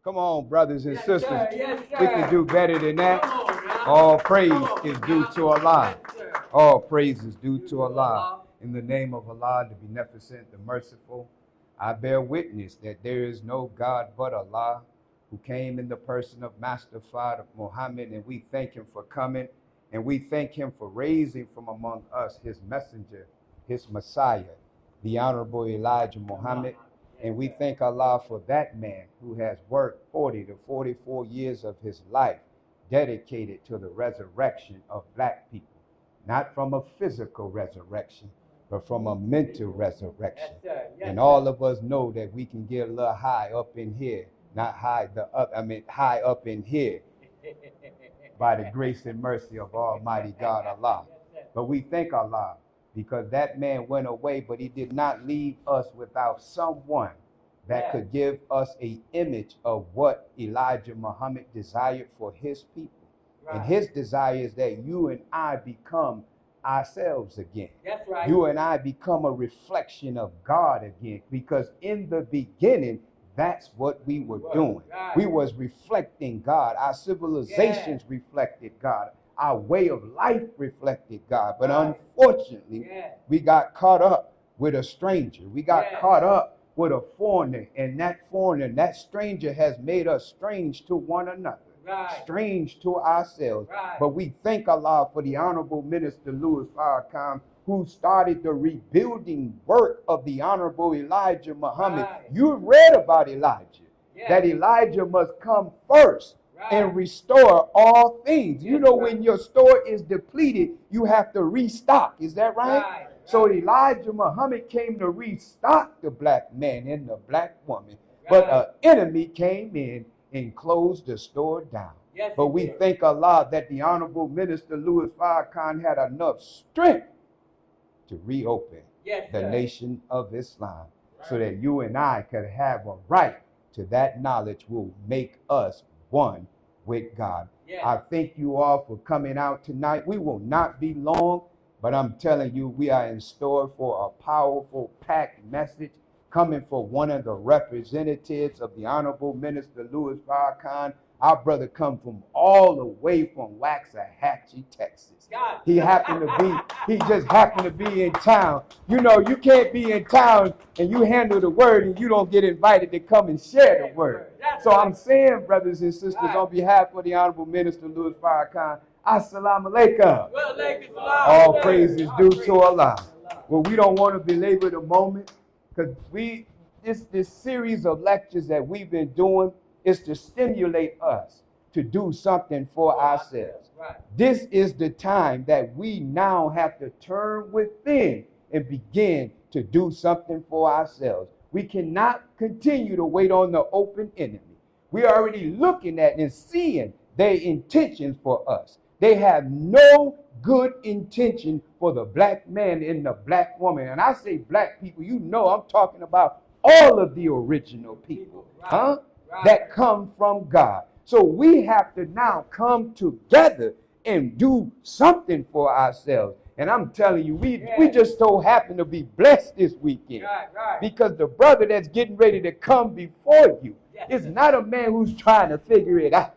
Come on, brothers and sisters. Yes, sir. We can do better than that. Come on, now. All praise Come on, is now. due to Allah. Yes, sir. All praise is due to to Allah. Allah. In the name of Allah, the Beneficent, the Merciful, I bear witness that there is no God but Allah, who came in the person of Master Father Muhammad, and we thank him for coming, and we thank him for raising from among us his messenger, his Messiah, the Honorable Elijah Muhammad. And we thank Allah for that man who has worked 40 to 44 years of his life dedicated to the resurrection of black people, not from a physical resurrection, but from a mental resurrection. Yes, sir. Yes, And sir. all of us know that we can get a little high up in here, not high high up in here by the grace and mercy of Almighty God Allah. But we thank Allah because that man went away, but he did not leave us without someone that could give us an image of what Elijah Muhammad desired for his people. Right. And his desire is that you and I become ourselves again. That's right. You and I become a reflection of God again, because in the beginning, that's what we were doing. Right. We was reflecting God. Our civilizations reflected God. Our way of life reflected God. But Right. unfortunately, we got caught up with a stranger. We got Yeah. caught up with a foreigner. And that foreigner, that stranger has made us strange to one another. Right. Strange to ourselves. Right. But we thank Allah for the Honorable Minister Louis Farrakhan, who started the rebuilding work of the Honorable Elijah Muhammad. Right. You read about Elijah, Yeah. that Elijah must come first Right. and restore all things. You Yes, know, right. when your store is depleted, you have to restock. Is that right? Right. So Elijah Muhammad came to restock the black man and the black woman. But Right. an enemy came in and closed the store down. Yes, But he we did. thank Allah that the Honorable Minister Louis Farrakhan had enough strength to reopen Yes, the sir. nation of Islam, so that you and I could have a right to that knowledge will make us one with God. Yes. I thank you all for coming out tonight. We will not be long, but I'm telling you, we are in store for a powerful, packed message coming for one of the representatives of the Honorable Minister Louis Farrakhan. Our brother come from all the way from Waxahachie, Texas. God. He just happened to be in town. You know, you can't be in town and you handle the word and you don't get invited to come and share the word. So I'm saying, brothers and sisters, on behalf of the Honorable Minister Louis Farrakhan, Assalamu alaikum. Well, thank you, All praise is due to Allah. Well, we don't want to belabor the moment, because this series of lectures that we've been doing is to stimulate us to do something for ourselves. Right. This is the time that we now have to turn within and begin to do something for ourselves. We cannot continue to wait on the open enemy. We are already looking at and seeing their intentions for us. They have no good intention for the black man and the black woman. And I say black people, you know I'm talking about all of the original people, Right. that come from God. So we have to now come together and do something for ourselves. And I'm telling you, we just so happen to be blessed this weekend. Right. Because the brother that's getting ready to come before you Yes. is not a man who's trying to figure it out.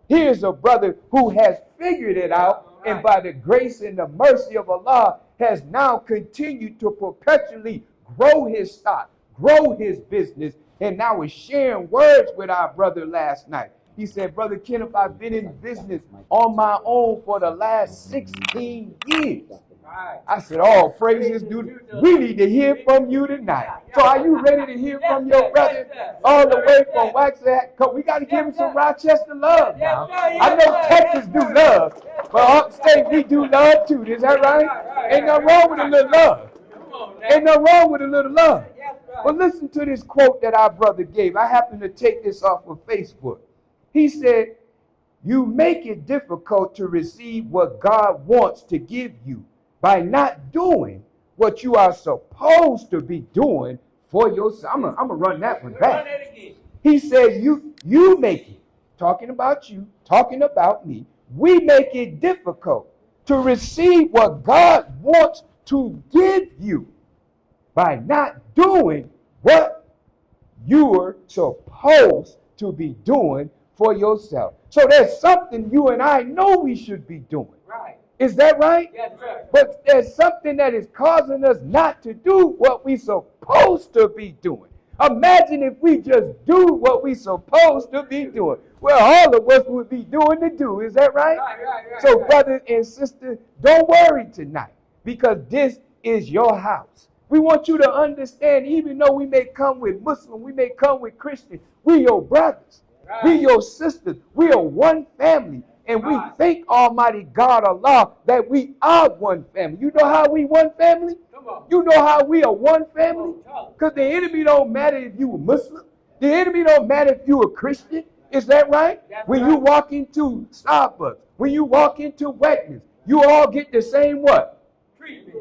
Here's a brother who has figured it out, Right. and by the grace and the mercy of Allah has now continued to perpetually grow his stock, grow his business, and now is sharing words with our brother last night. He said, Brother Kenneth, I've been in business on my own for the last 16 years. Right. I said, all praises due. We need to hear from you tonight. So are you ready to hear from your brother all the way from Waxahachie? We got to give him some Rochester love now. I know Texas do love, but upstate we do love too. Is that right? Ain't nothing wrong with a little love. Ain't nothing wrong with a little love. But listen to this quote that our brother gave. I happen to take this off of Facebook. He said, you make it difficult to receive what God wants to give you by not doing what you are supposed to be doing for yourself. I'm gonna run that one back. He said, you make it, talking about you, talking about me, we make it difficult to receive what God wants to give you by not doing what you're supposed to be doing for yourself. So there's something you and I know we should be doing. Right. Is that right? Yes, sir. But there's something that is causing us not to do what we're supposed to be doing. Imagine if we just do what we're supposed to be doing. Well, all of us would be doing the do. Is that right? Right. So, brothers and sisters, don't worry tonight, because this is your house. We want you to understand, even though we may come with Muslim, we may come with Christian, we your brothers. Right. We your sisters. We are one family. And we thank Almighty God Allah that we are one family. You know how we one family? Come on. You know how we are one family? Because the enemy don't matter if you a Muslim. The enemy don't matter if you a Christian. Is that right? That's when right. you walk into Starbucks, when you walk into Wegmans, you all get the same what? Treatment.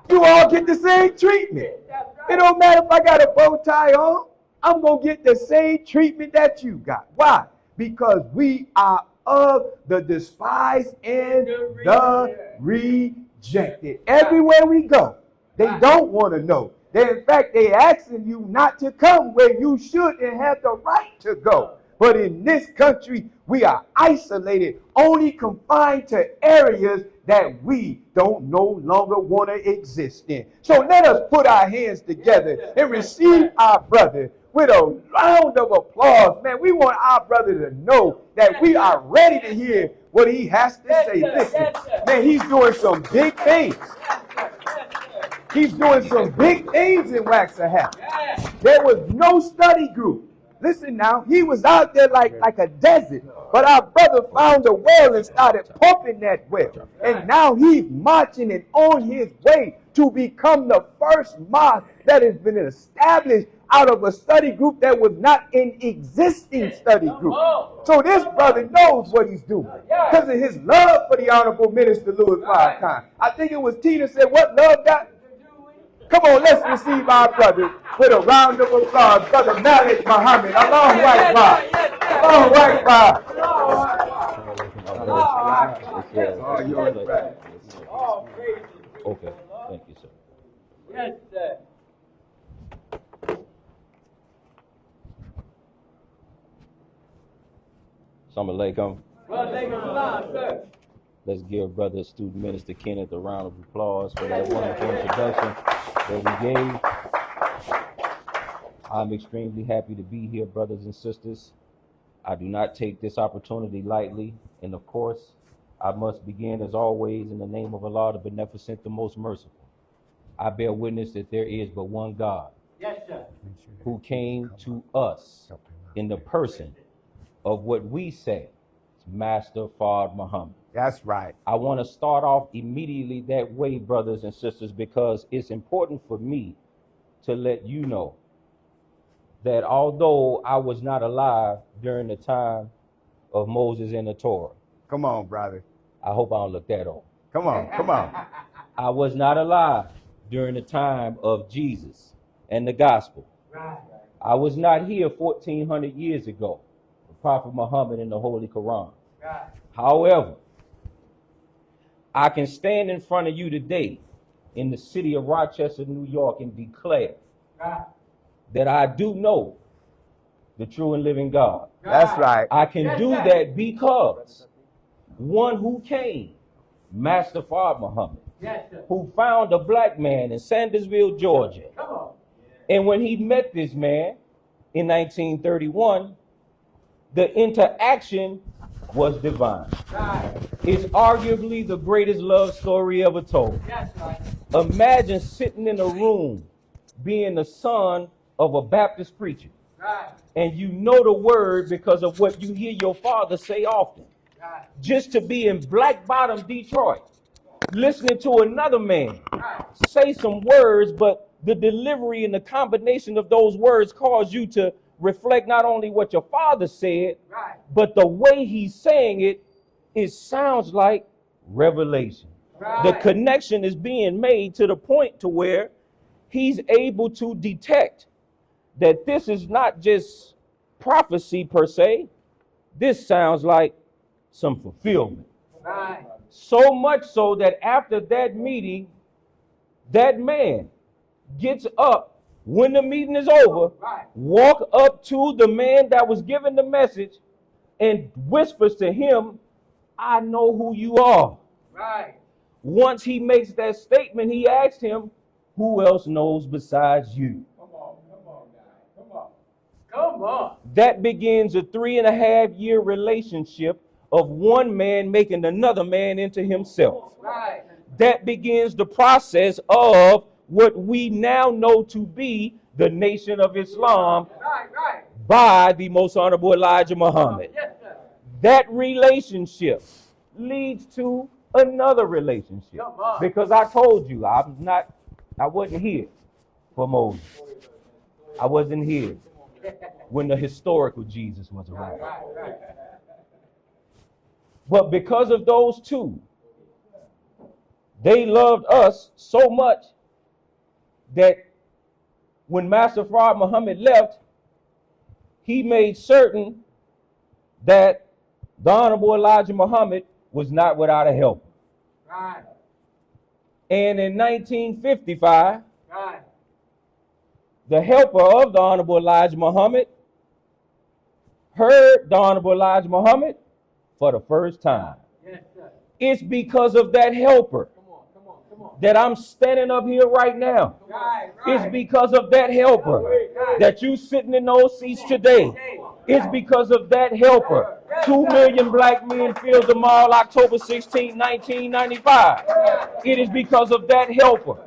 You all get the same treatment. That's right. It don't matter if I got a bow tie on. I'm going to get the same treatment that you got. Why? Because we are of the despised and the rejected. Everywhere we go, they don't want to know. In fact, they asking you not to come where you should and have the right to go. But in this country, we are isolated, only confined to areas that we don't no longer want to exist in. So let us put our hands together and receive our brother with a round of applause. Man, we want our brother to know that we are ready to hear what he has to say. Listen, man, he's doing some big things. He's doing some big things in Waxahachie. There was no study group. Listen now, he was out there like a desert. But our brother found a well and started pumping that well. And now he's marching and on his way to become the first mosque that has been established out of a study group that was not an existing study group. So this brother knows what he's doing because of his love for the Honorable Minister Louis Farrakhan. I think it was Tina said, what love got? Come on, let's receive our brother with a round of applause. Brother Malik Muhammad. Allahu Akbar. Allahu Akbar. Okay, thank you, sir. Yes, sir. Assalamu alaikum. Well, sir. Let's give Brother Student Minister Kenneth a round of applause for that wonderful introduction that we gave. I'm extremely happy to be here, brothers and sisters. I do not take this opportunity lightly, and of course, I must begin as always in the name of Allah, the Beneficent, the Most Merciful. I bear witness that there is but one God, Yes, sir. who came to us in the person of what we say, Master Fard Muhammad. That's right. I want to start off immediately that way, brothers and sisters, because it's important for me to let you know that although I was not alive during the time of Moses and the Torah, Come on, brother. I hope I don't look that old. Come on, come on. I was not alive during the time of Jesus and the gospel. Right. I was not here 1400 years ago, the Prophet Muhammad and the Holy Quran. Right. However, I can stand in front of you today in the city of Rochester, New York, and declare Right. that I do know the true and living God. That's right. I can do that because one who came, Master Fard Muhammad, Yes, sir. who found a black man in Sandersville, Georgia. Come on. And when he met this man in 1931, the interaction was divine. Right. It's arguably the greatest love story ever told. Yes, right. Imagine sitting in a room being the son of a Baptist preacher, Right. and you know the word because of what you hear your father say often. Right. Just to be in Black Bottom, Detroit, listening to another man Right. say some words, but the delivery and the combination of those words cause you to reflect not only what your father said, Right. but the way he's saying it, it sounds like revelation. Right. The connection is being made to the point to where he's able to detect that this is not just prophecy per se. This sounds like some fulfillment. Right. So much so that after that meeting, that man gets up When the meeting is over, Right. walk up to the man that was given the message and whispers to him, I know who you are. Right. Once he makes that statement, he asks him, who else knows besides you? Come on, guys. Come on. Come on. That begins a 3.5-year relationship of one man making another man into himself. Right. That begins the process of what we now know to be the Nation of Islam Right. Right. by the Most Honorable Elijah Muhammad. Yes, sir. That relationship leads to another relationship. Come on. Because I told you, I wasn't here for Moses. I wasn't here when the historical Jesus was around. Right. Right. But because of those two, they loved us so much that when Master Farrakhan Muhammad left, he made certain that the Honorable Elijah Muhammad was not without a helper. Right. And in 1955, Right. the helper of the Honorable Elijah Muhammad heard the Honorable Elijah Muhammad for the first time. Yes, sir. It's because of that helper Come on. Come on. Come on. that I'm standing up here right now. Right. It's Right. because of that helper that you sitting in those seats today. It's because of that helper. 2 million black men filled the mall October 16, 1995. It is because of that helper.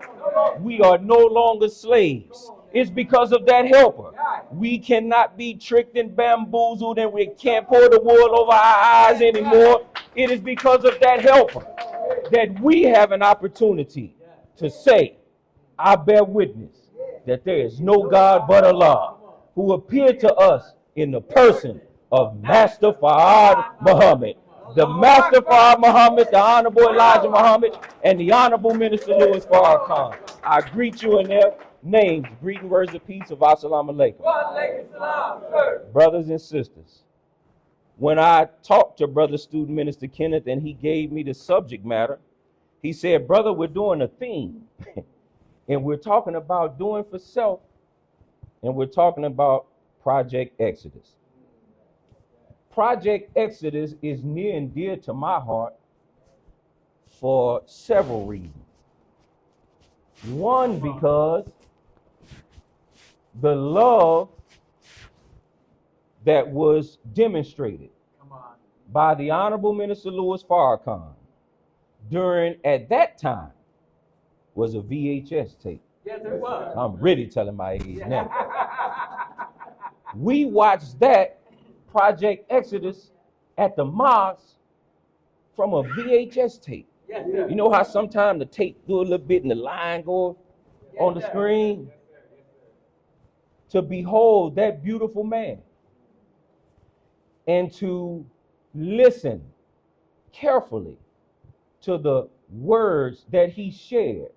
We are no longer slaves. It's because of that helper. We cannot be tricked and bamboozled, and we can't pour the wool over our eyes anymore. It is because of that helper that we have an opportunity to say, I bear witness that there is no God but Allah, who appeared to us in the person of Master Farrakhan Muhammad. The Master Farrakhan Muhammad, the Honorable Elijah Muhammad, and the Honorable Minister Louis Farrakhan. I greet you in their names. Greeting words of peace of Assalamu alaikum. Wa alaikum salam, sir. Brothers and sisters, when I talked to Brother Student Minister Kenneth and he gave me the subject matter, he said, brother, we're doing a theme. And we're talking about doing for self, and we're talking about Project Exodus. Project Exodus is near and dear to my heart for several reasons. One, because the love that was demonstrated Come on. by the Honorable Minister Louis Farrakhan during, at that time, was a VHS tape. Yes, it was. I'm really telling my age now. We watched that Project Exodus at the mosque from a VHS tape. Yes, sir. You know how sometimes the tape do a little bit and the line goes on the Yes, sir. screen? To behold that beautiful man and to listen carefully to the words that he shared.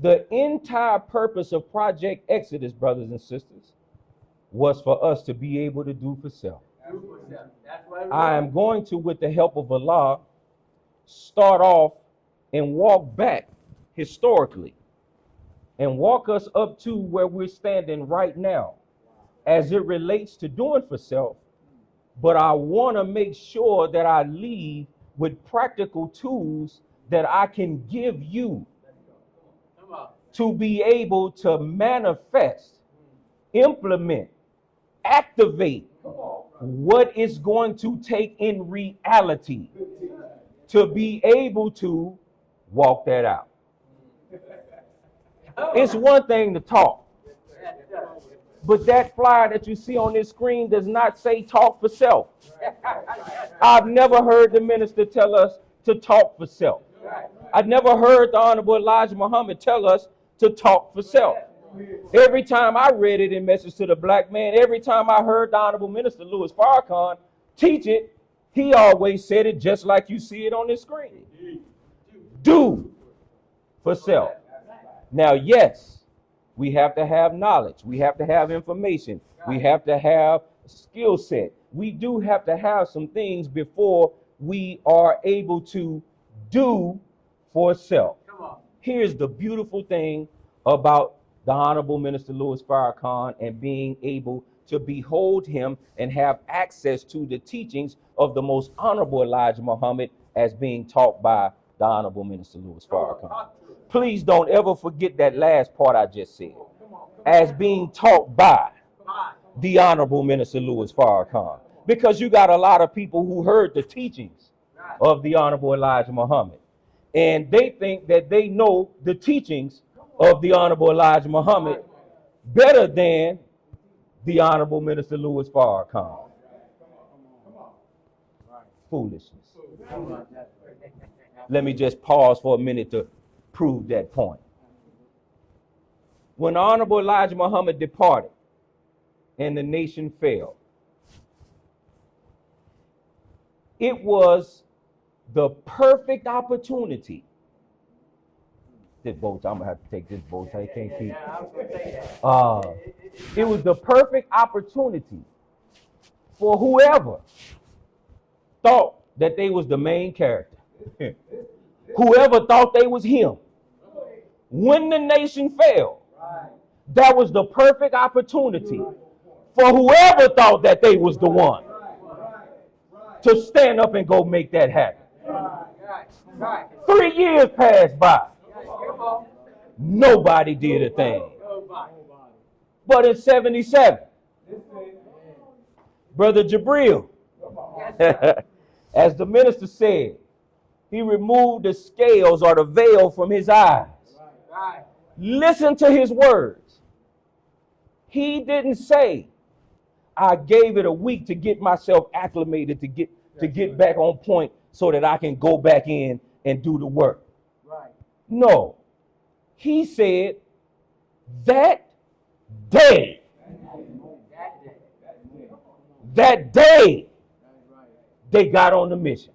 The entire purpose of Project Exodus, brothers and sisters, was for us to be able to do for self. That's what it I was. am going to, with the help of Allah, start off and walk back historically and walk us up to where we're standing right now as it relates to doing for self. But I want to make sure that I leave with practical tools that I can give you Come on. to be able to manifest, implement, activate what it's going to take in reality to be able to walk that out. It's one thing to talk, Yes, sir. but that flyer that you see on this screen does not say talk for self. I've never heard the minister tell us to talk for self. I've never heard the Honorable Elijah Muhammad tell us to talk for self. Every time I read it in Message to the Black Man, every time I heard the Honorable Minister Louis Farrakhan teach it, he always said it just like you see it on this screen. Do for self. Now, yes, we have to have knowledge. We have to have information. We have to have skill set. We do have to have some things before we are able to do for self. Come on. Here's the beautiful thing about the Honorable Minister Louis Farrakhan and being able to behold him and have access to the teachings of the most Honorable Elijah Muhammad as being taught by the Honorable Minister Louis Farrakhan. Please don't ever forget that last part I just said. As being taught by the Honorable Minister Louis Farrakhan. Because you got a lot of people who heard the teachings of the Honorable Elijah Muhammad. And they think that they know the teachings of the Honorable Elijah Muhammad better than the Honorable Minister Louis Farrakhan. Foolishness. Let me just pause for a minute to prove that point. When Honorable Elijah Muhammad departed and the nation fell, it was the perfect opportunity. This boat, I'm gonna have to take this boat. I can't keep. It was the perfect opportunity for whoever thought that they was the main character, whoever thought they was him. When the nation fell, that was the perfect opportunity for whoever thought that they was the one to stand up and go make that happen. 3 years passed by. Nobody did a thing. But in 77, Brother Jabril, as the minister said, he removed the scales or the veil from his eyes. Listen to his words. He didn't say, I gave it a week to get myself acclimated, to get back on point so that I can go back in and do the work. No. He said, that day, they got on the mission.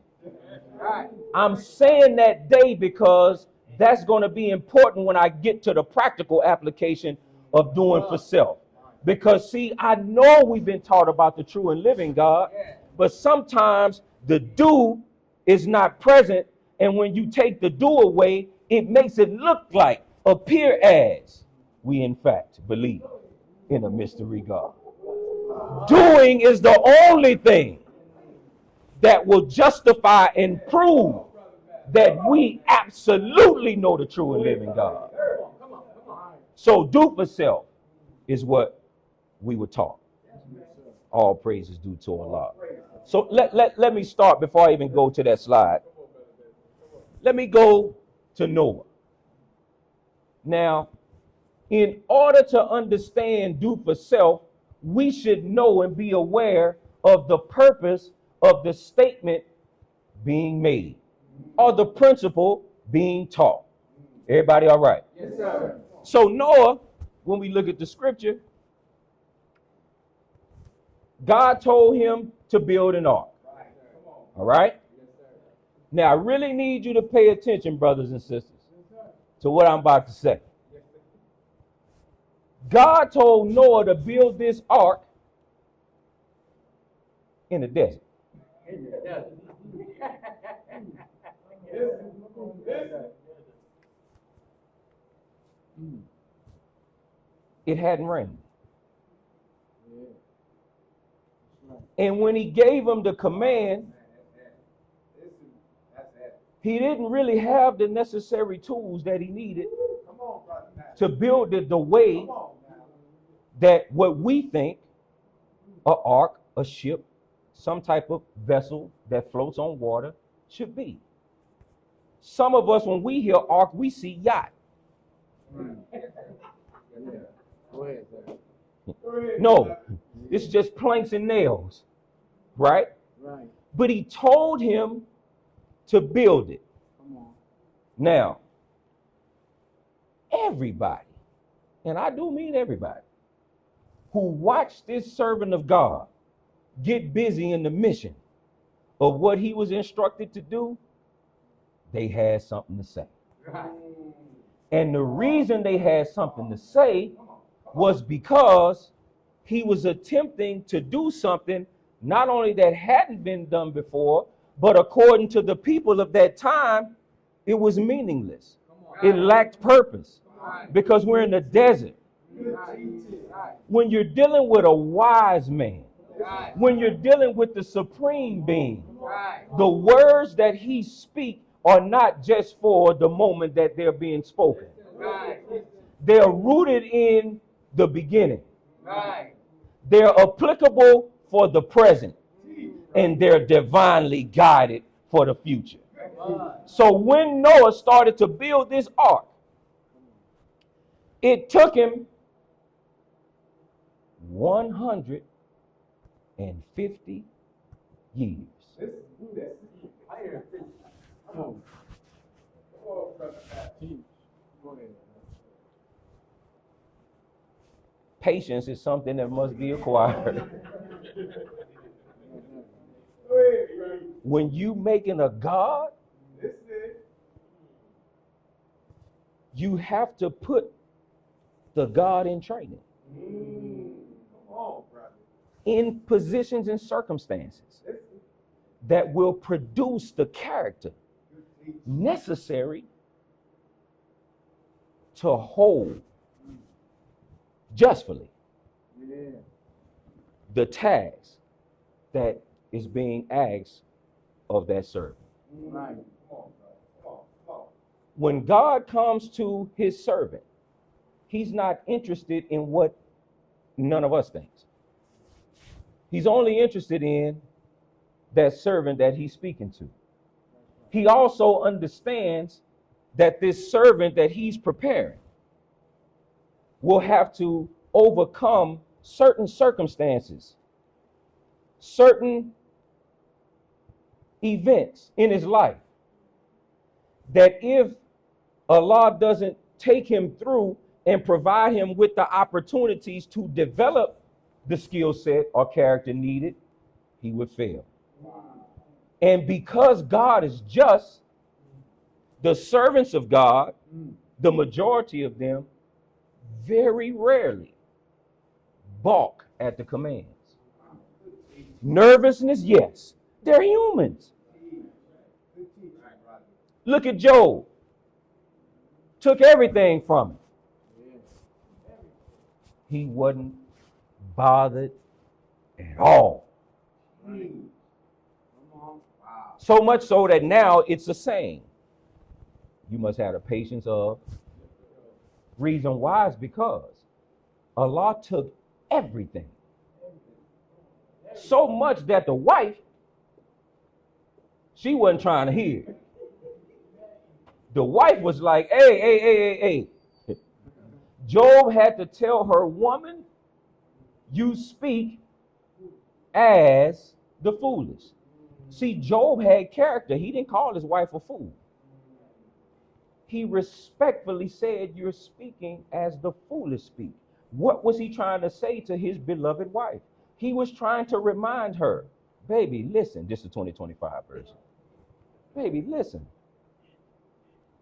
I'm saying that day because that's going to be important when I get to the practical application of doing for self. Because see, I know we've been taught about the true and living God, but sometimes the do is not present. And when you take the do away, it makes it look like, appear as we in fact believe in a mystery God. Doing is the only thing that will justify and prove that we absolutely know the true and living God. So do for self is what we were taught. All praise is due to Allah. So let me start before I even go to that slide. Let me go to Noah. Now, in order to understand do for self, we should know and be aware of the purpose of the statement being made or the principle being taught. Everybody all right? Yes, sir. So Noah, when we look at the scripture, God told him to build an ark. All right? Now, I really need you to pay attention, brothers and sisters, to what I'm about to say. God told Noah to build this ark in the desert. It hadn't rained. And when he gave him the command, he didn't really have the necessary tools that he needed to build it the way that what we think an ark, a ship, some type of vessel that floats on water should be. Some of us, when we hear ark, we see yacht. No, it's just planks and nails, right? But he told him to build it. Now, everybody, and I do mean everybody, who watched this servant of God get busy in the mission of what he was instructed to do, they had something to say. And the reason they had something to say was because he was attempting to do something not only that hadn't been done before, but according to the people of that time, it was meaningless. It lacked purpose because we're in the desert. When you're dealing with a wise man, when you're dealing with the supreme being, the words that he speaks are not just for the moment that they're being spoken. They're rooted in the beginning. They're applicable for the present, and they're divinely guided for the future. So when Noah started to build this ark, it took him 150 years. Patience is something that must be acquired. When you making a God, you have to put the God in training, in positions and circumstances that will produce the character necessary to hold justly the task that is being asked of that servant. When God comes to his servant, he's not interested in what none of us thinks. He's only interested in that servant that he's speaking to. He also understands that this servant that he's preparing will have to overcome certain circumstances, certain events in his life, that if Allah doesn't take him through and provide him with the opportunities to develop the skill set or character needed, he would fail. And because God is just, the servants of God, the majority of them, very rarely balk at the commands. Nervousness, yes. They're humans. Look at Job. Took everything from him. He wasn't bothered at all. So much so that now it's a saying. You must have the patience of. Reason why is because Allah took everything. So much that the wife, she wasn't trying to hear. The wife was like, hey. Job had to tell her, woman, you speak as the foolish. See, Job had character. He didn't call his wife a fool. He respectfully said, you're speaking as the foolish speak. What was he trying to say to his beloved wife? He was trying to remind her, baby, listen, this is the 2025 version. Baby, listen.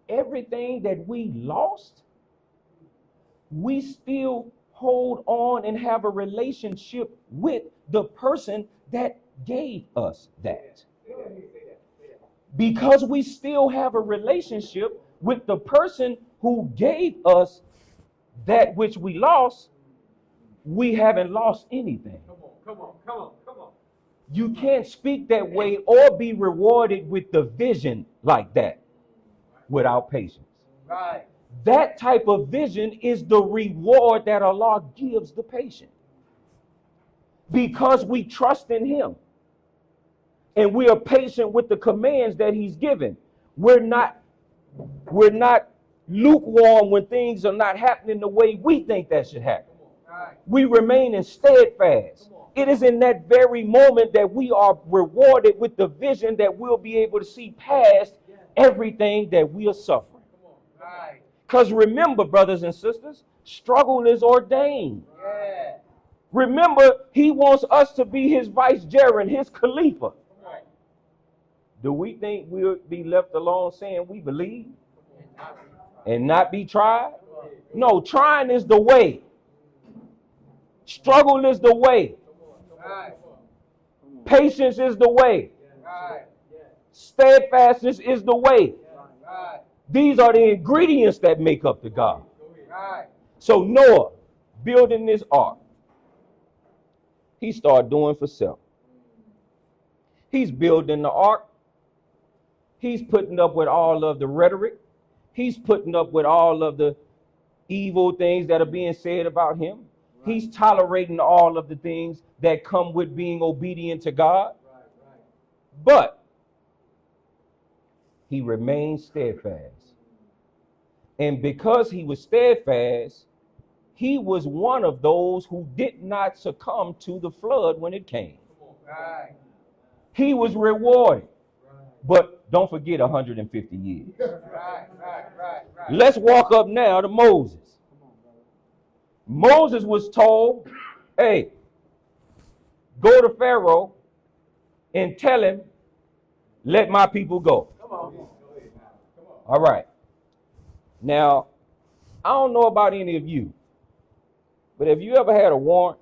Everything that we lost, we still hold on and have a relationship with the person that gave us that. Because we still have a relationship with the person who gave us that which we lost, we haven't lost anything. Come on. You can't speak that way or be rewarded with the vision like that without patience. Right. That type of vision is the reward that Allah gives the patient. Because we trust in him and we are patient with the commands that he's given. We're not lukewarm when things are not happening the way we think that should happen. We remain in steadfast. It is in that very moment that we are rewarded with the vision that we'll be able to see past everything that we are suffering. Because remember, brothers and sisters, struggle is ordained. Remember, he wants us to be his vicegerent, his Khalifa. Do we think we'll be left alone saying we believe and not be tried? No, trying is the way. Struggle is the way. Patience is the way. Steadfastness is the way. These are the ingredients that make up the God. So Noah, building this ark, he started doing for self. He's building the ark. He's putting up with all of the rhetoric. He's putting up with all of the evil things that are being said about him. Right. He's tolerating all of the things that come with being obedient to God. Right. But he remained steadfast. And because he was steadfast, he was one of those who did not succumb to the flood when it came. Right. He was rewarded. Right. But don't forget 150 years. Right. Let's walk up now to Moses. Moses was told, hey, go to Pharaoh and tell him, let my people go. Come on. All right. Now, I don't know about any of you, but have you ever had a warrant?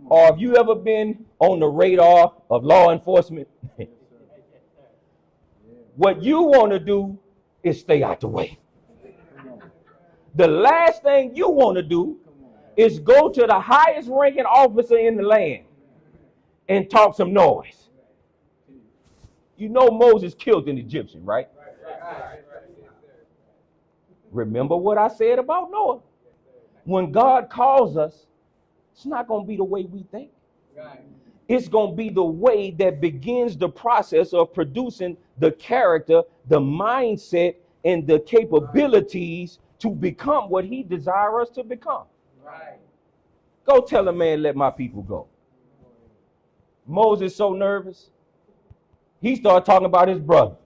Or have you ever been on the radar of law enforcement? What you want to do is stay out the way. The last thing you want to do is go to the highest ranking officer in the land and talk some noise. You know Moses killed an Egyptian, right? Remember what I said about Noah. When God calls us, it's not going to be the way we think. It's going to be the way that begins the process of producing the character, the mindset, and the capabilities to become what he desires us to become. Right. Go tell a man, let my people go. Moses so nervous, he started talking about his brother.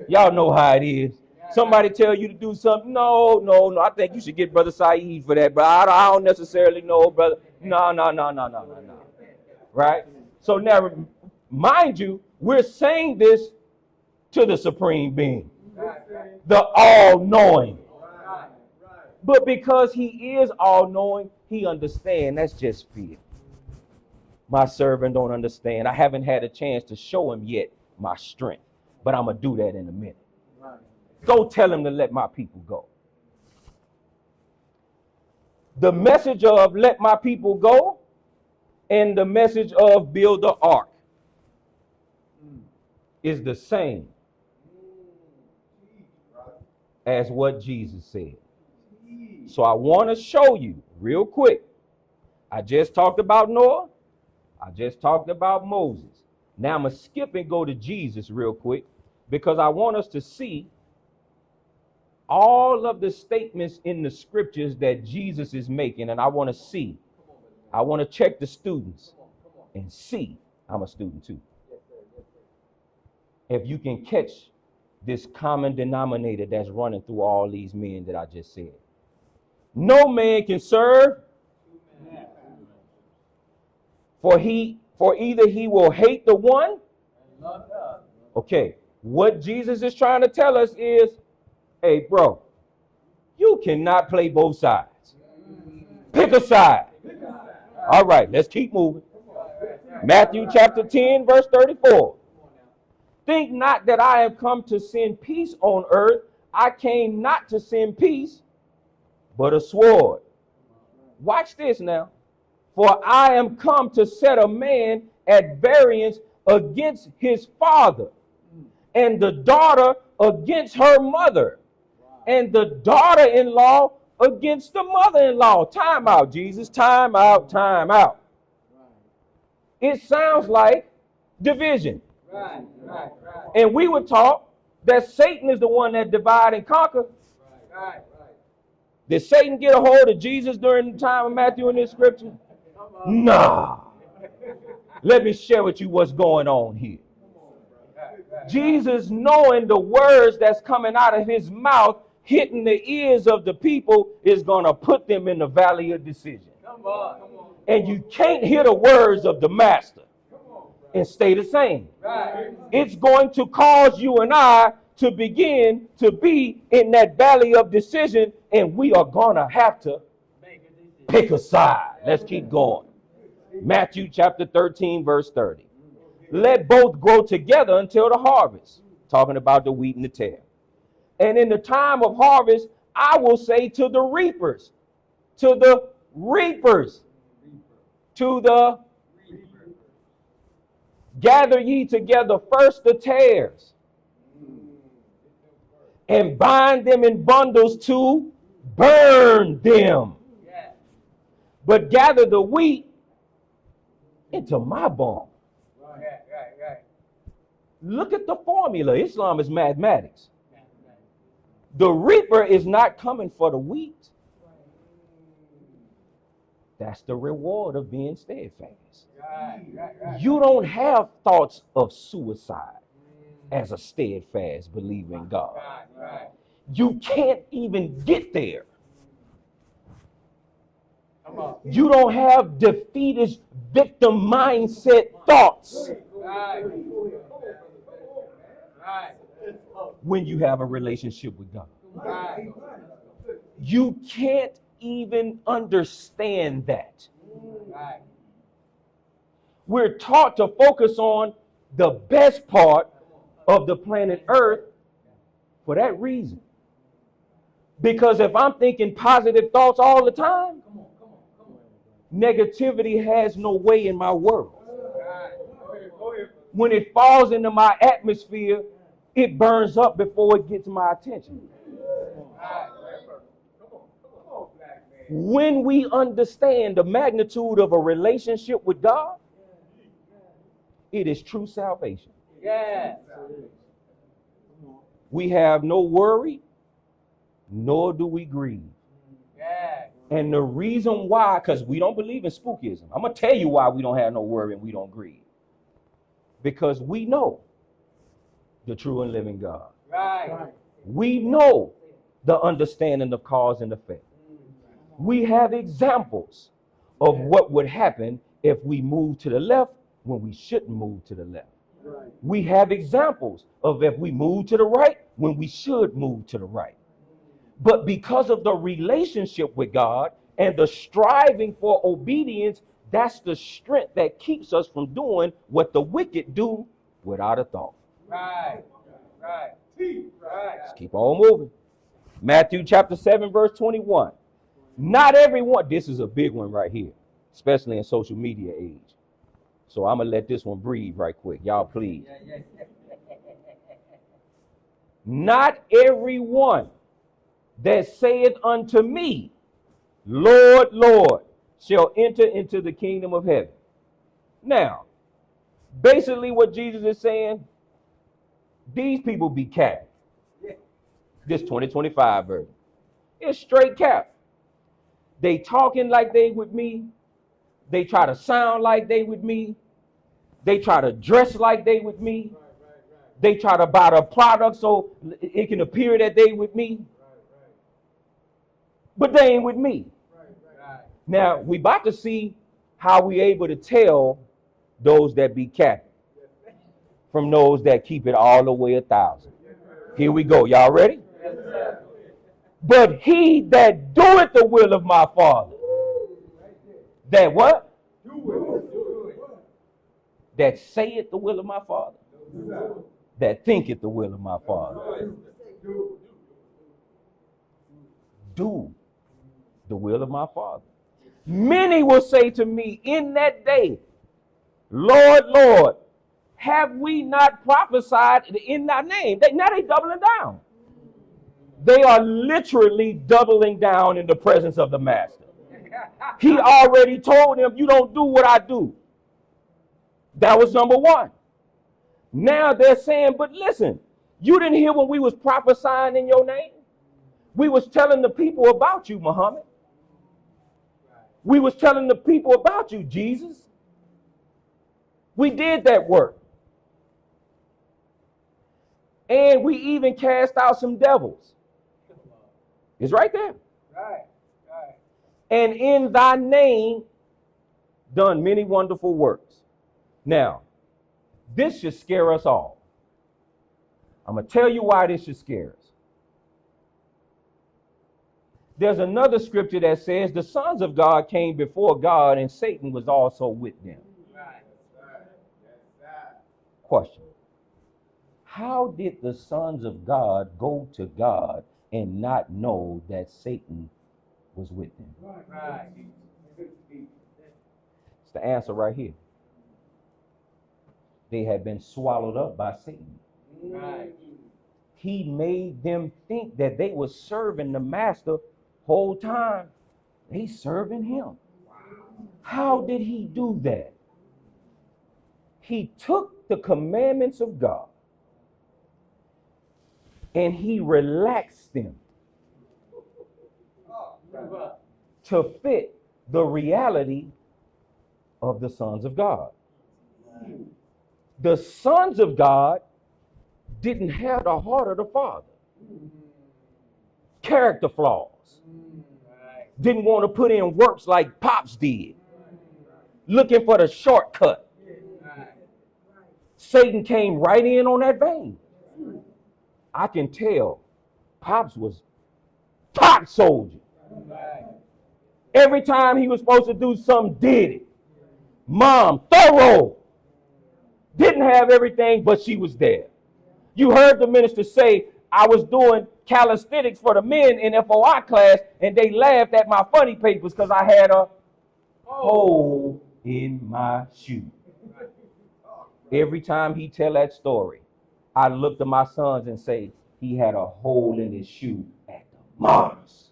Y'all know how it is. Somebody tell you to do something. No. I think you should get Brother Saeed for that, but I don't necessarily know, brother. No. Right? So now, mind you, we're saying this to the supreme being, the all-knowing. But because he is all-knowing, he understands. That's just fear. My servant don't understand. I haven't had a chance to show him yet my strength, but I'm going to do that in a minute. Go tell him to let my people go. The message of let my people go and the message of build the ark is the same as what Jesus said. So I want to show you real quick. I just talked about Noah. I just talked about Moses. Now I'm going to skip and go to Jesus real quick because I want us to see all of the statements in the scriptures that Jesus is making. And I want to see. I want to check the students and see. I'm a student too. If you can catch this common denominator that's running through all these men that I just said. No man can serve, for either he will hate the one. Okay, what Jesus is trying to tell us is, hey, bro, you cannot play both sides. Pick a side. All right, let's keep moving. Matthew chapter 10, verse 34. Think not that I have come to send peace on earth. I came not to send peace, but a sword. Watch this now. For I am come to set a man at variance against his father, and the daughter against her mother, and the daughter-in-law against the mother-in-law. Time out, Jesus. Time out, time out. It sounds like division. Right. And we were taught that Satan is the one that divide and conquer. Right. Did Satan get a hold of Jesus during the time of Matthew in this scripture? Nah. Let me share with you what's going on here. Jesus, knowing the words that's coming out of his mouth, hitting the ears of the people, is going to put them in the valley of decision. Come on. And you can't hear the words of the master and stay the same. Right. It's going to cause you and I to begin to be in that valley of decision, and we are going to have to pick a side. Let's keep going. Matthew chapter 13, verse 30. Let both grow together until the harvest. Talking about the wheat and the tare. And in the time of harvest, I will say to the reapers, to the reapers, to the gather ye together first the tares, and bind them in bundles to burn them. But gather the wheat into my barn. Look at the formula. Islam is mathematics. The reaper is not coming for the wheat. That's the reward of being steadfast. You don't have thoughts of suicide as a steadfast believer in God. You can't even get there. You don't have defeatist victim mindset thoughts when you have a relationship with God. You can't even understand that. We're taught to focus on the best part of the planet Earth for that reason. Because if I'm thinking positive thoughts all the time, negativity has no way in my world. When it falls into my atmosphere, it burns up before it gets my attention. When we understand the magnitude of a relationship with God, it is true salvation. We have no worry, nor do we grieve. And the reason why, because we don't believe in spookism. I'm going to tell you why we don't have no worry and we don't grieve. Because we know the true and living God. We know the understanding of cause and effect. We have examples of what would happen if we move to the left when we shouldn't move to the left. We have examples of if we move to the right when we should move to the right. But because of the relationship with God and the striving for obedience, that's the strength that keeps us from doing what the wicked do without a thought. Let's keep on moving. Matthew chapter 7, verse 21. Not everyone, this is a big one right here, especially in social media age. So I'm going to let this one breathe right quick. Y'all please. Not everyone that saith unto me, Lord, Lord, shall enter into the kingdom of heaven. Now, basically what Jesus is saying, these people be cap. This 2025 version. It's straight cap. They talking like they with me. They try to sound like they with me. They try to dress like they with me. They try to buy the product so it can appear that they with me. But they ain't with me. Now, we about to see how we able to tell those that be capping from those that keep it all the way 1,000. Here we go. Y'all ready? But he that doeth the will of my Father. That what? That saith the will of my Father. That thinketh the will of my Father. Do the will of my Father. Many will say to me in that day, Lord, Lord, have we not prophesied in thy name? Now they doubling down. They are literally doubling down in the presence of the Master. He already told them, you don't do what I do. That was number one. Now they're saying, but listen, you didn't hear when we was prophesying in your name? We was telling the people about you, Muhammad. We was telling the people about you, Jesus. We did that work. And we even cast out some devils. It's right there. And in thy name done many wonderful works. Now, this should scare us all. I'm going to tell you why this should scare us. There's another scripture that says the sons of God came before God and Satan was also with them. Question. How did the sons of God go to God and not know that Satan was with them. Right. It's the answer right here. They had been swallowed up by Satan. Right. He made them think that they were serving the master whole time. They serving him. How did he do that? He took the commandments of God and he relaxed them to fit the reality of the sons of God. The sons of God didn't have the heart of the Father. Character flaws. Didn't want to put in works like Pops did. Looking for the shortcut. Satan came right in on that vein. I can tell Pops was top soldier. Every time he was supposed to do something, did it. Mom, thorough. Didn't have everything, but she was there. You heard the minister say, I was doing calisthenics for the men in FOI class, and they laughed at my funny papers because I had a hole in my shoe. Every time he tell that story, I look to my sons and say, he had a hole in his shoe at the Mars.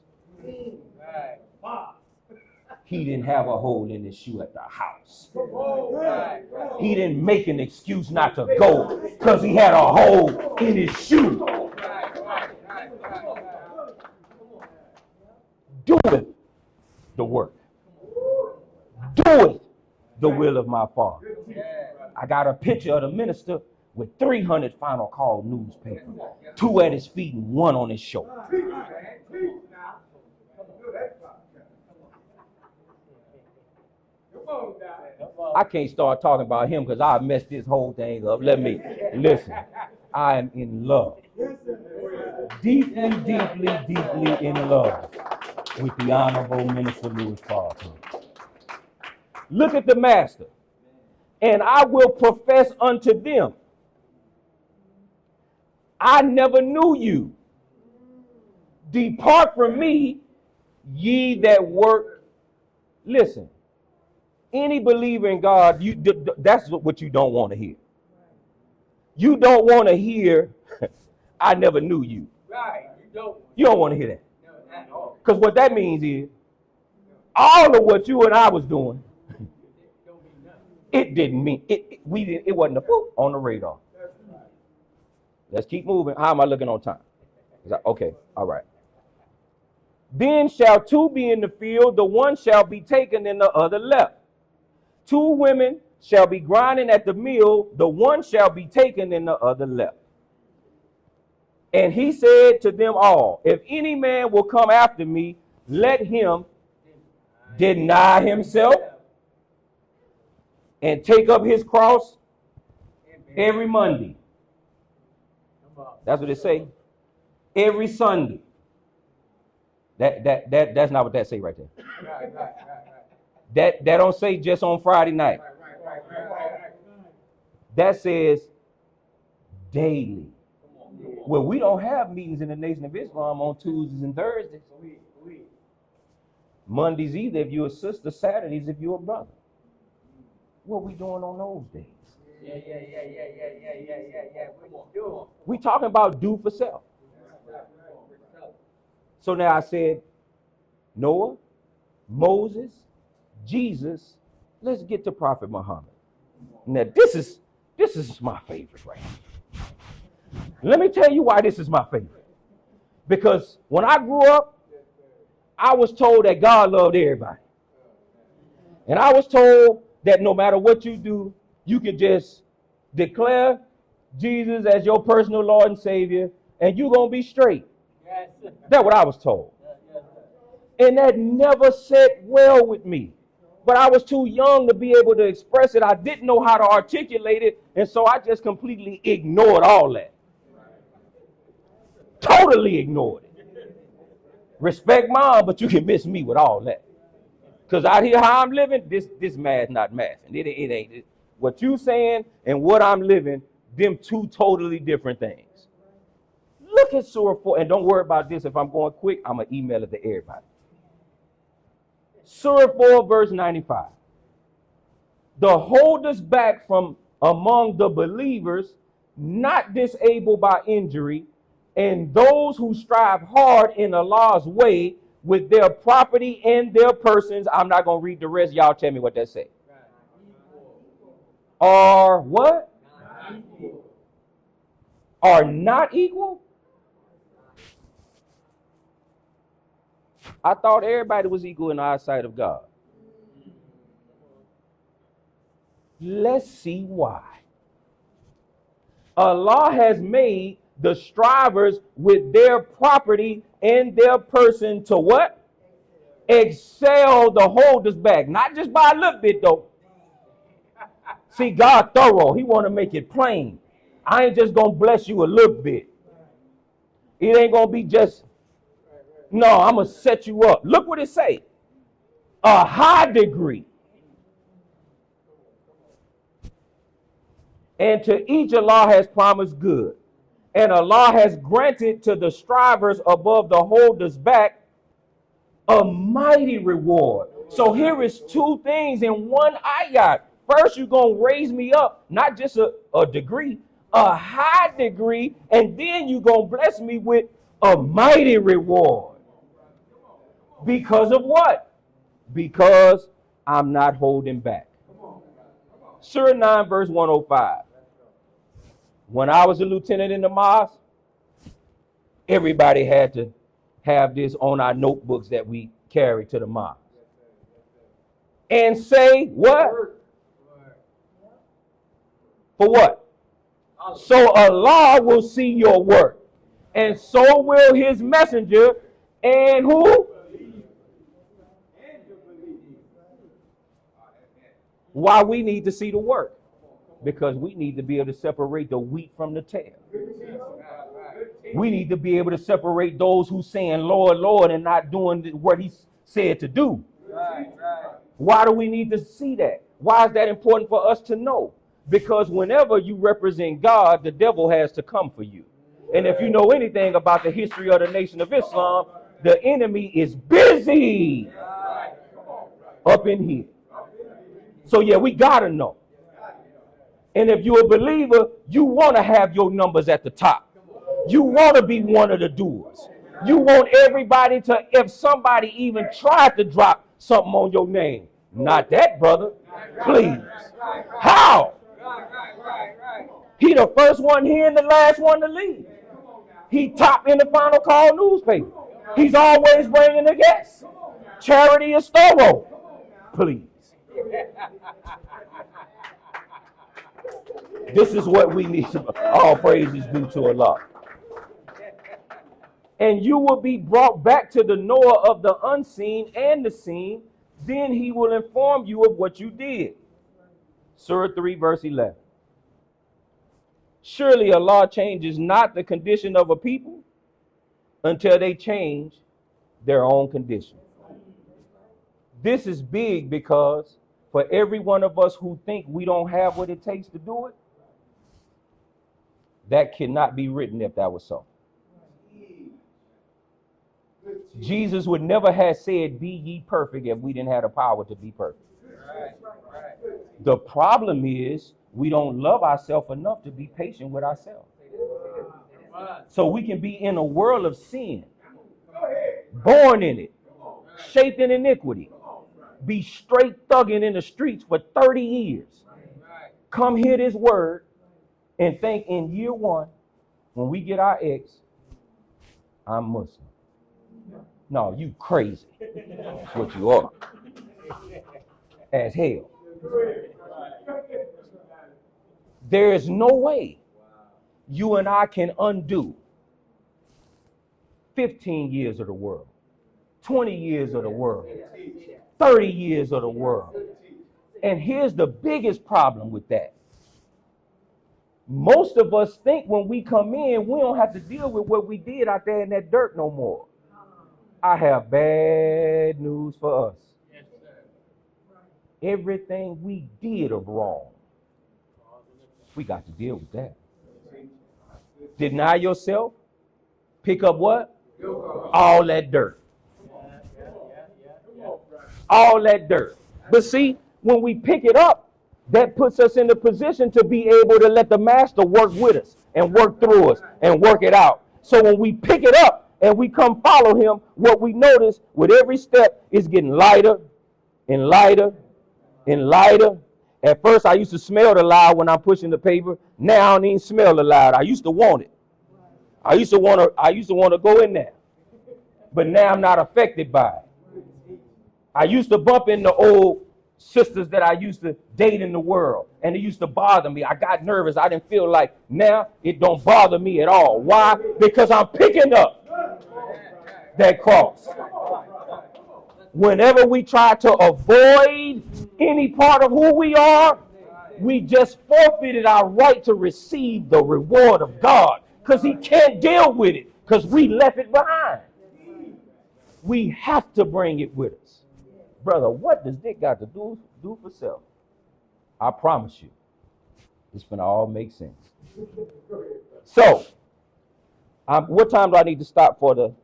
He didn't have a hole in his shoe at the house. He didn't make an excuse not to go because he had a hole in his shoe. Doeth the work. Doeth the will of my Father. I got a picture of the minister with 300 Final Call newspapers, 2 at his feet and 1 on his shoulder. I can't start talking about him because I messed this whole thing up. Let me listen. I am in love. Deeply, deeply, deeply in love with the Honorable Minister Louis Farrakhan. Look at the master. And I will profess unto them, I never knew you. Depart from me, ye that work. Listen, any believer in God, that's what you don't want to hear. You don't want to hear, I never knew you. Right. You don't want to hear that. No, at all. Because what that means is, all of what you and I was doing, it didn't mean, it wasn't a boop on the radar. Let's keep moving. How am I looking on time? Okay, all right. Then shall 2 be in the field, the one shall be taken and the other left. 2 women shall be grinding at the mill, the one shall be taken and the other left. And he said to them all, if any man will come after me, let him deny himself and take up his cross every Monday. That's what it say. Every Sunday. That's not what that say right there. That don't say just on Friday night. That says daily. Well, we don't have meetings in the Nation of Islam on Tuesdays and Thursdays. Mondays either if you're a sister, Saturdays if you're a brother. What we doing on those days? Yeah. What you doing? We talking about do for self. So now I said, Noah, Moses, Jesus, let's get to Prophet Muhammad. Now this is my favorite right now. Let me tell you why this is my favorite. Because when I grew up, I was told that God loved everybody. And I was told that no matter what you do, you can just declare Jesus as your personal Lord and Savior, and you're going to be straight. Yes. That's what I was told. And that never sat well with me. But I was too young to be able to express it. I didn't know how to articulate it, and so I just completely ignored all that. Totally ignored it. Respect mom, but you can miss me with all that. Because out here how I'm living, this math not mathing. It ain't. What you saying and what I'm living, them 2 totally different things. Look Look at Surah 4, and don't worry about this. If I'm going quick, I'm going to email it to everybody. Surah 4, verse 95. The hold us back from among the believers, not disabled by injury, and those who strive hard in Allah's way with their property and their persons. I'm not going to read the rest. Y'all tell me what that say. Are what? Are not equal? I thought everybody was equal in the eyesight of God. Let's see why. Allah has made the strivers with their property and their person to what? Excel the holders back. Not just by a little bit though. See, God thorough. He want to make it plain. I ain't just going to bless you a little bit. It ain't going to be just, no, I'm going to set you up. Look what it say. A high degree. And to each Allah has promised good. And Allah has granted to the strivers above the holders back a mighty reward. So here is two things in one ayat. First, you're going to raise me up, not just a degree, a high degree, and then you're going to bless me with a mighty reward. Because of what? Because I'm not holding back. Surah 9, verse 105. When I was a lieutenant in the mosque, everybody had to have this on our notebooks that we carry to the mosque. And say what? For what? So Allah will see your work. And so will his messenger. And who? Why we need to see the work? Because we need to be able to separate the wheat from the tare. We need to be able to separate those who saying Lord, Lord, and not doing what he said to do. Why do we need to see that? Why is that important for us to know? Because whenever you represent God, the devil has to come for you. And if you know anything about the history of the Nation of Islam, the enemy is busy up in here. So yeah, we got to know. And if you're a believer, you want to have your numbers at the top. You want to be one of the doers. You want everybody to, if somebody even tried to drop something on your name, not that, brother, please. How? He the first one here and the last one to leave. He top in the Final Call newspaper. He's always bringing the guests. Charity is thorough. Please. This is what we need. All praises due to Allah. And you will be brought back to the knower of the unseen and the seen. Then he will inform you of what you did. Surah 3, verse 11. Surely Allah changes not the condition of a people until they change their own condition. This is big because for every one of us who think we don't have what it takes to do it, that cannot be written if that was so. Jesus would never have said, be ye perfect, if we didn't have the power to be perfect. The problem is we don't love ourselves enough to be patient with ourselves. So we can be in a world of sin, born in it, shaped in iniquity, be straight thugging in the streets for 30 years. Come hear this word and think in year one, when we get our ex, I'm Muslim. No, you crazy. That's what you are. As hell. There is no way you and I can undo 15 years of the world, 20 years of the world, 30 years of the world. And here's the biggest problem with that. Most of us think when we come in, we don't have to deal with what we did out there in that dirt no more. I have bad news for us. Everything we did of wrong, we got to deal with that. Deny yourself, Pick up what? Your cross. All that dirt. Yeah. All that dirt. But see, when we pick it up, that puts us in the position to be able to let the master work with us and work through us and work it out. So when we pick it up and we come follow him, what we notice with every step is getting lighter and lighter and lighter. At first, I used to smell the loud when I'm pushing the paper. Now I don't even smell the loud. I used to want it. I used to want to go in there. But now I'm not affected by it. I used to bump into old sisters that I used to date in the world, and it used to bother me. I got nervous. I didn't feel like. Now it don't bother me at all. Why? Because I'm picking up that cross. Whenever we try to avoid any part of who we are, we just forfeited our right to receive the reward of God, because he can't deal with it because we left it behind. We have to bring it with us. Brother, what does this got to do for self? I promise you, it's going to all make sense. So, what time do I need to stop for the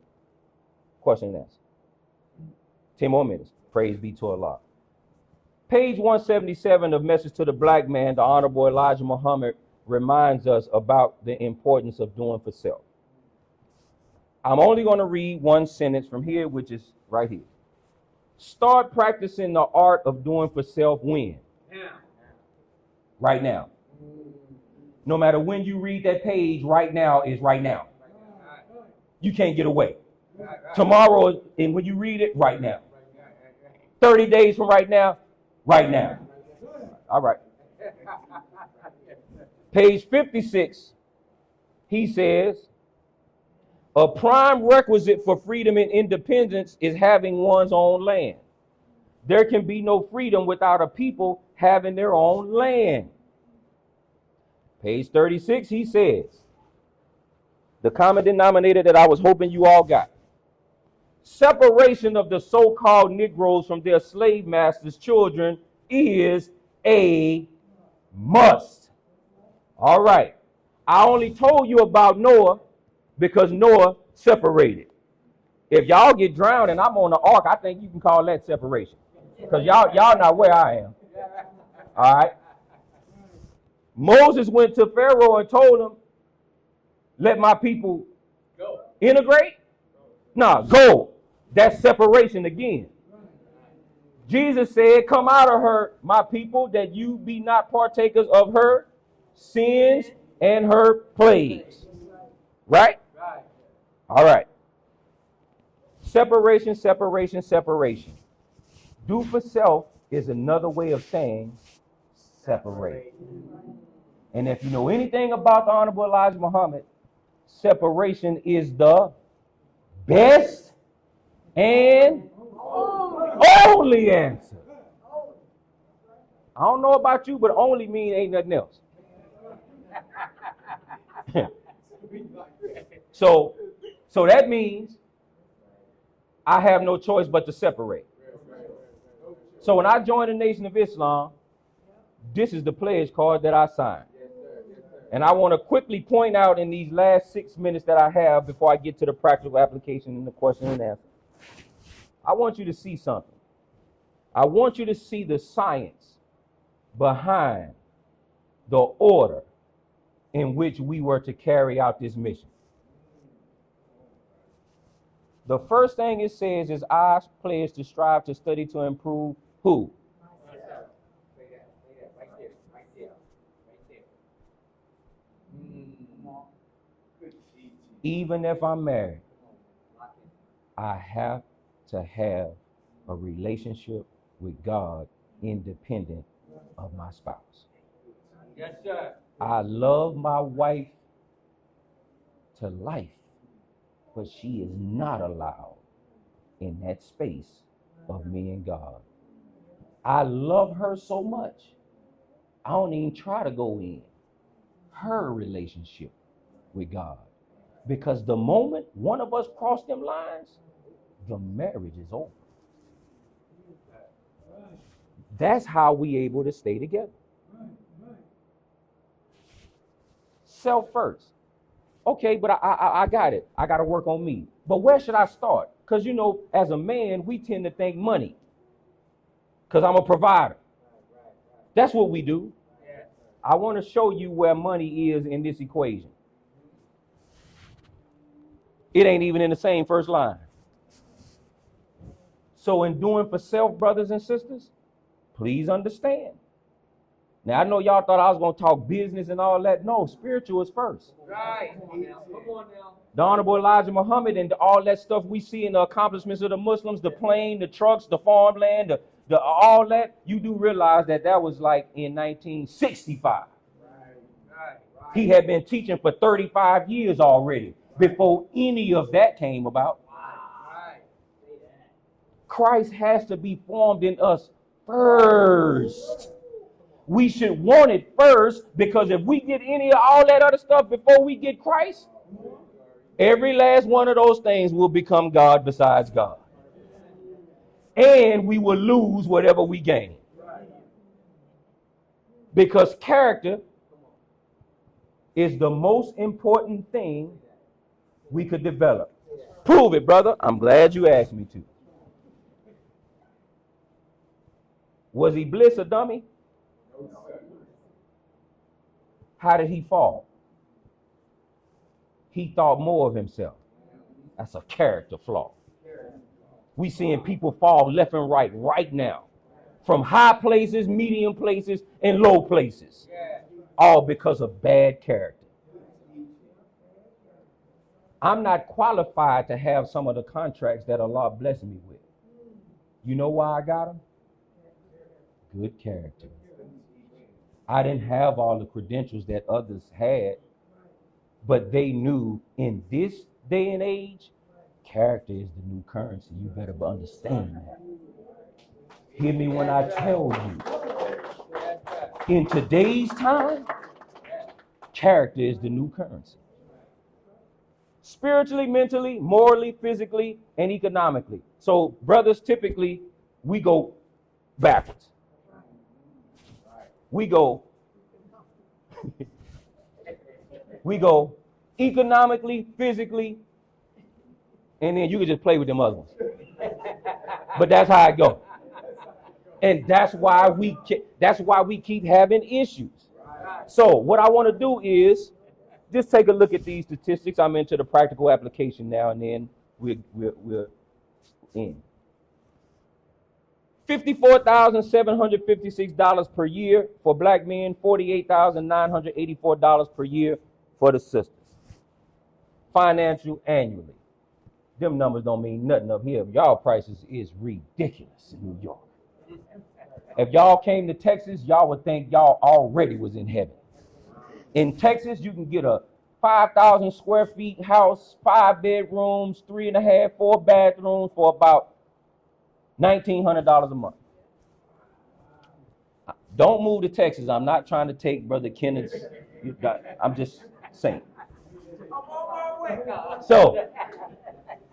question and answer? 10 more minutes. Praise be to Allah. Page 177 of Message to the Black Man, the Honorable Elijah Muhammad reminds us about the importance of doing for self. I'm only going to read one sentence from here, which is right here. Start practicing the art of doing for self when? Right now. No matter when you read that page, right now is right now. You can't get away. Tomorrow, and when you read it, right now. 30 days from right now, right now. All right. Page 56, he says, a prime requisite for freedom and independence is having one's own land. There can be no freedom without a people having their own land. Page 36, he says, the common denominator that I was hoping you all got. Separation of the so-called Negroes from their slave masters' children is a must. All right. I only told you about Noah because Noah separated. If y'all get drowned and I'm on the ark, I think you can call that separation. Because y'all not where I am. All right. Moses went to Pharaoh and told him, let my people go. Integrate? No, go. That's separation again. Jesus said, come out of her, my people, that you be not partakers of her sins and her plagues. Right? All right. Separation, separation, separation. Do for self is another way of saying separate. And if you know anything about the Honorable Elijah Muhammad, separation is the best and only answer. I don't know about you, but only mean ain't nothing else. So that means I have no choice but to separate. So when I joined the Nation of Islam, this is the pledge card that I signed. And I want to quickly point out in these last 6 minutes that I have before I get to the practical application and the question and answer. I want you to see something. I want you to see the science behind the order in which we were to carry out this mission. The first thing it says is I pledge to strive to study to improve who? Even if I'm married, I have to have a relationship with God independent of my spouse. Yes, sir. I love my wife to life, but she is not allowed in that space of me and God. I love her so much, I don't even try to go in her relationship with God. Because the moment one of us cross them lines, the marriage is over. That's how we able to stay together. Self first. Okay, but I got it. I got to work on me. But where should I start? Because, you know, as a man, we tend to think money. Because I'm a provider. That's what we do. I want to show you where money is in this equation. It ain't even in the same first line. So in doing for self, brothers and sisters, please understand. Now, I know y'all thought I was going to talk business and all that. No, spiritual is first. Right. Come on now. Come on now. The Honorable Elijah Muhammad and all that stuff we see in the accomplishments of the Muslims, the plane, the trucks, the farmland, the all that, you do realize that that was like in 1965. Right. He had been teaching for 35 years already before any of that came about. Right. Christ has to be formed in us first. We should want it first, because if we get any of all that other stuff before we get Christ, every last one of those things will become God besides God. And we will lose whatever we gain. Because character is the most important thing we could develop. Prove it, brother. I'm glad you asked me to. Was Iblis a dummy? How did he fall? He thought more of himself. That's a character flaw. We seeing people fall left and right now. From high places, medium places, and low places. All because of bad character. I'm not qualified to have some of the contracts that Allah blessed me with. You know why I got them? Good character. I didn't have all the credentials that others had, but they knew in this day and age, character is the new currency. You better understand that. Hear me when I tell you. In today's time, character is the new currency. Spiritually, mentally, morally, physically, and economically. So brothers, typically, we go backwards. We go economically, physically, and then you can just play with them other ones. But that's how it goes. And that's why we keep having issues. So what I want to do is just take a look at these statistics. I'm into the practical application now, and then we're in. $54,756 per year for black men, $48,984 per year for the sisters. Financial annually. Them numbers don't mean nothing up here. Y'all prices is ridiculous in New York. If y'all came to Texas, y'all would think y'all already was in heaven. In Texas, you can get a 5,000 square feet house, 5 bedrooms, 3.5, 4 bathrooms for about $1,900 a month. Don't move to Texas. I'm not trying to take Brother Kenneth's. I'm just saying. So,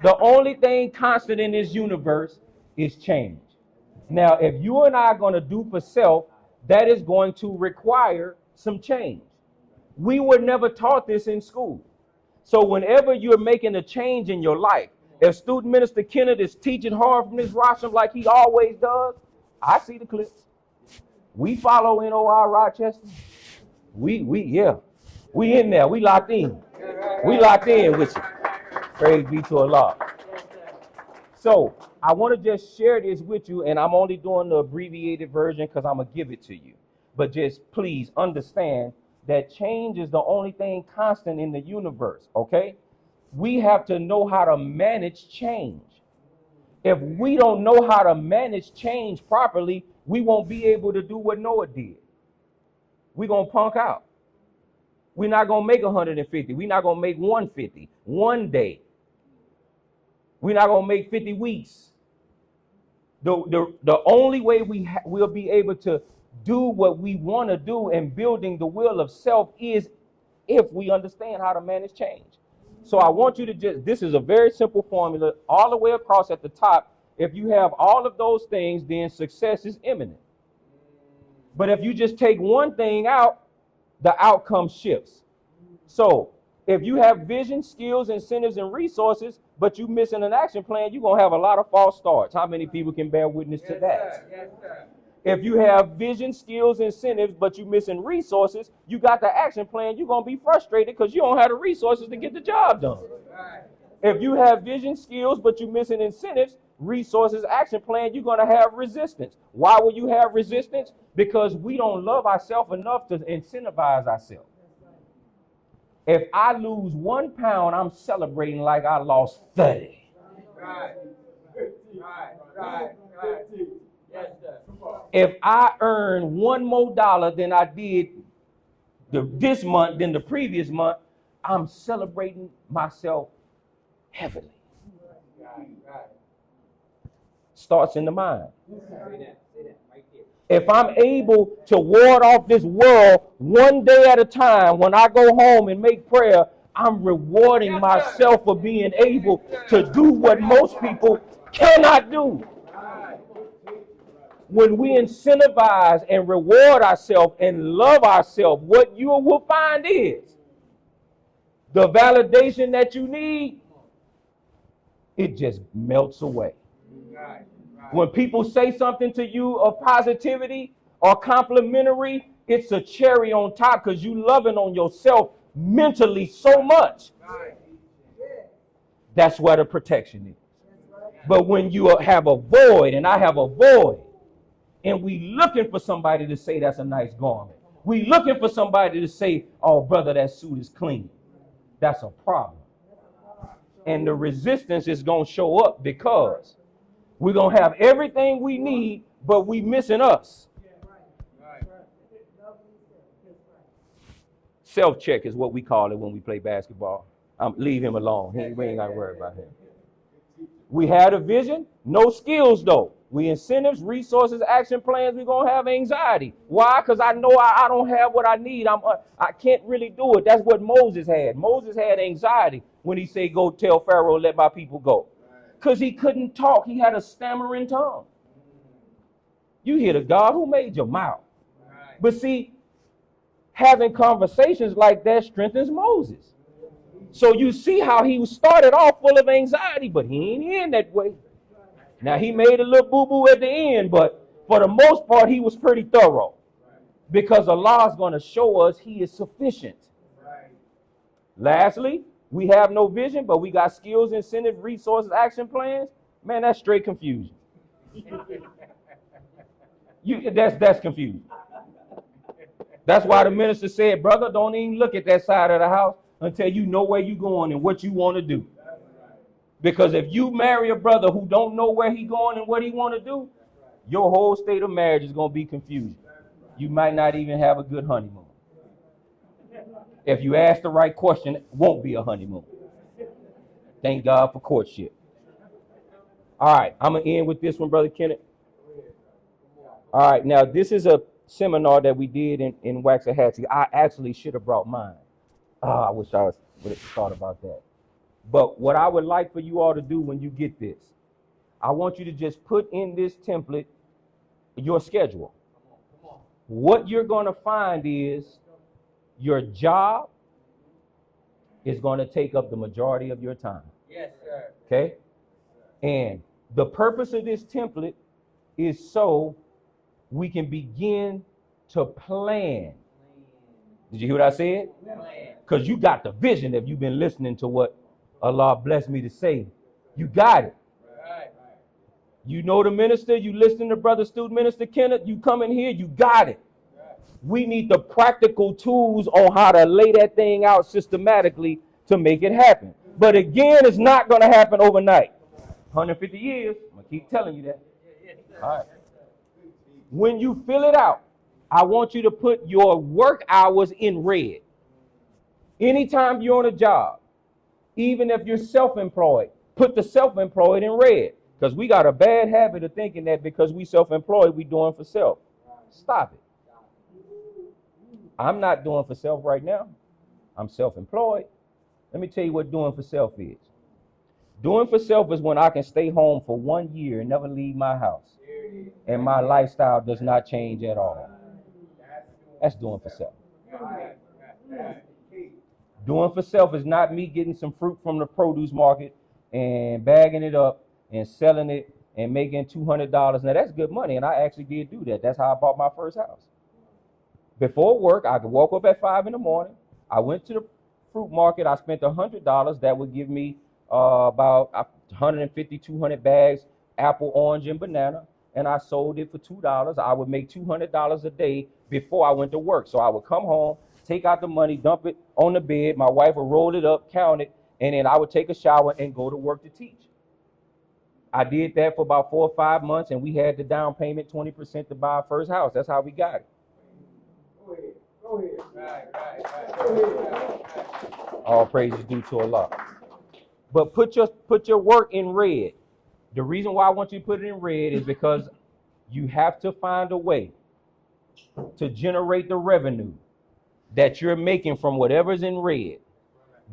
the only thing constant in this universe is change. Now, if you and I are going to do for self, that is going to require some change. We were never taught this in school. So whenever you're making a change in your life, if Student Minister Kenneth is teaching hard from this rostrum like he always does, I see the clips. We follow NOR Rochester. We in there. We locked in. We locked in with you. Praise be to Allah. So I want to just share this with you, and I'm only doing the abbreviated version because I'm going to give it to you. But just please understand that change is the only thing constant in the universe, okay? We have to know how to manage change. If we don't know how to manage change properly, we won't be able to do what Noah did. We're going to punk out. We're not going to make 150. We're not going to make 150 one day. We're not going to make 50 weeks. The only way we'll be able to do what we want to do in building the will of self is if we understand how to manage change. So I want you to this is a very simple formula all the way across at the top. If you have all of those things, then success is imminent. But if you just take one thing out, the outcome shifts. So If you have vision, skills, incentives, and resources, but you missing an action plan, you're going to have a lot of false starts. How many people can bear witness to that? Yes, sir. If you have vision, skills, incentives, but you missing resources, you got the action plan, you're going to be frustrated because you don't have the resources to get the job done. Right. If you have vision, skills, but you're missing incentives, resources, action plan, you're going to have resistance. Why will you have resistance? Because we don't love ourselves enough to incentivize ourselves. If I lose 1 pound, I'm celebrating like I lost 30. Right. Yes, sir. If I earn $1 more than I did this month than the previous month, I'm celebrating myself heavily. Right. Starts in the mind. Say that right there. If I'm able to ward off this world one day at a time, when I go home and make prayer, I'm rewarding myself for being able to do what most people cannot do. When we incentivize and reward ourselves and love ourselves, what you will find is the validation that you need, it just melts away. When people say something to you of positivity or complimentary, it's a cherry on top because you loving on yourself mentally so much. That's where the protection is. But when you have a void, and I have a void, and we looking for somebody to say that's a nice garment, we looking for somebody to say, oh, brother, that suit is clean, that's a problem. And the resistance is going to show up because we're going to have everything we need, but we missing us. Self-check is what we call it when we play basketball. Leave him alone. We ain't got to worry about him. We had a vision, no skills though. We incentives, resources, action plans, we're going to have anxiety. Why? Because I know I don't have what I need. I can't really do it. That's what Moses had. Moses had anxiety when he said, go tell Pharaoh, let my people go. Because he couldn't talk. He had a stammering tongue. You hear the God who made your mouth. But see, having conversations like that strengthens Moses. So you see how he started off full of anxiety, but he ain't in that way. Now he made a little boo-boo at the end, but for the most part, he was pretty thorough. Because Allah is going to show us he is sufficient. Lastly, we have no vision, but we got skills, incentives, resources, action plans. Man, that's straight confusion. That's confusion. That's why the minister said, brother, don't even look at that side of the house until you know where you're going and what you want to do. Because if you marry a brother who don't know where he's going and what he want to do, your whole state of marriage is going to be confusion. You might not even have a good honeymoon. If you ask the right question, it won't be a honeymoon. Thank God for courtship. All right, I'm going to end with this one, Brother Kenneth. All right, now this is a seminar that we did in Waxahachie. I actually should have brought mine. I wish I would have thought about that. But what I would like for you all to do when you get this, I want you to just put in this template your schedule. What you're going to find is your job is going to take up the majority of your time. Yes, sir. Okay? And the purpose of this template is so we can begin to plan. Did you hear what I said? Because you got the vision if you've been listening to what Allah blessed me to say. You got it. Right. You know the minister, you listen to Brother Student Minister Kenneth, you come in here, you got it. We need the practical tools on how to lay that thing out systematically to make it happen. But again, it's not going to happen overnight. 150 years, I'm going to keep telling you that. All right. When you fill it out, I want you to put your work hours in red. Anytime you're on a job, even if you're self-employed, put the self-employed in red. Because we got a bad habit of thinking that because we self-employed, we doing for self. Stop it. I'm not doing for self right now. I'm self-employed. Let me tell you what doing for self is. Doing for self is when I can stay home for 1 year and never leave my house. And my lifestyle does not change at all. That's doing for self. Doing for self is not me getting some fruit from the produce market and bagging it up and selling it and making $200. Now that's good money, and I actually did do that. That's how I bought my first house. Before work, I could woke up at 5 in the morning. I went to the fruit market. I spent $100. That would give me about 150, 200 bags, apple, orange, and banana. And I sold it for $2. I would make $200 a day before I went to work. So I would come home, take out the money, dump it on the bed. My wife would roll it up, count it, and then I would take a shower and go to work to teach. I did that for about 4 or 5 months, and we had the down payment 20% to buy our first house. That's how we got it. Go ahead. Right. Go ahead. All praises due to Allah. But put your work in red. The reason why I want you to put it in red is because you have to find a way to generate the revenue that you're making from whatever's in red.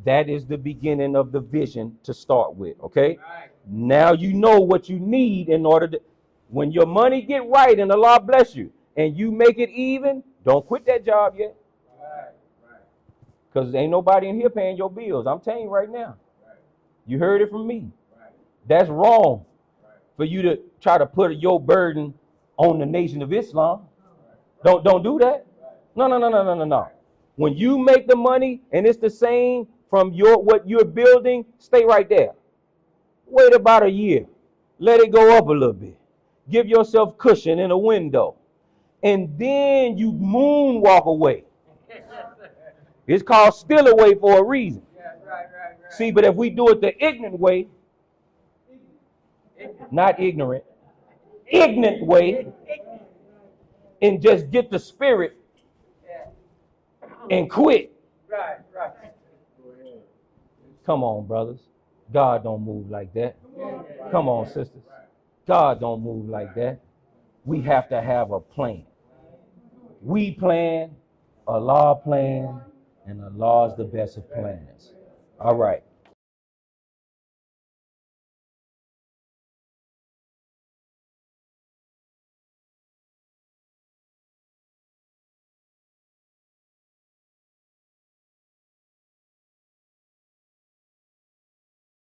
That is the beginning of the vision to start with, okay? Right. Now you know what you need in order to, when your money get right and Allah bless you and you make it even, don't quit that job yet. Right. Because ain't nobody in here paying your bills. I'm telling you right now. Right. You heard it from me. Right. That's wrong Right. for you to try to put your burden on the Nation of Islam. Don't do that. No. When you make the money and it's the same from what you're building, stay right there. Wait about a year. Let it go up a little bit. Give yourself cushion in a window. And then you moonwalk away. It's called still away for a reason. Yeah, right. See, but if we do it the ignorant way, not ignorant, ignorant way, and just get the spirit and quit. Right. Come on, brothers. God don't move like that. Come on, sisters. God don't move like that. We have to have a plan. We plan, Allah plan, and Allah is the best of plans. All right.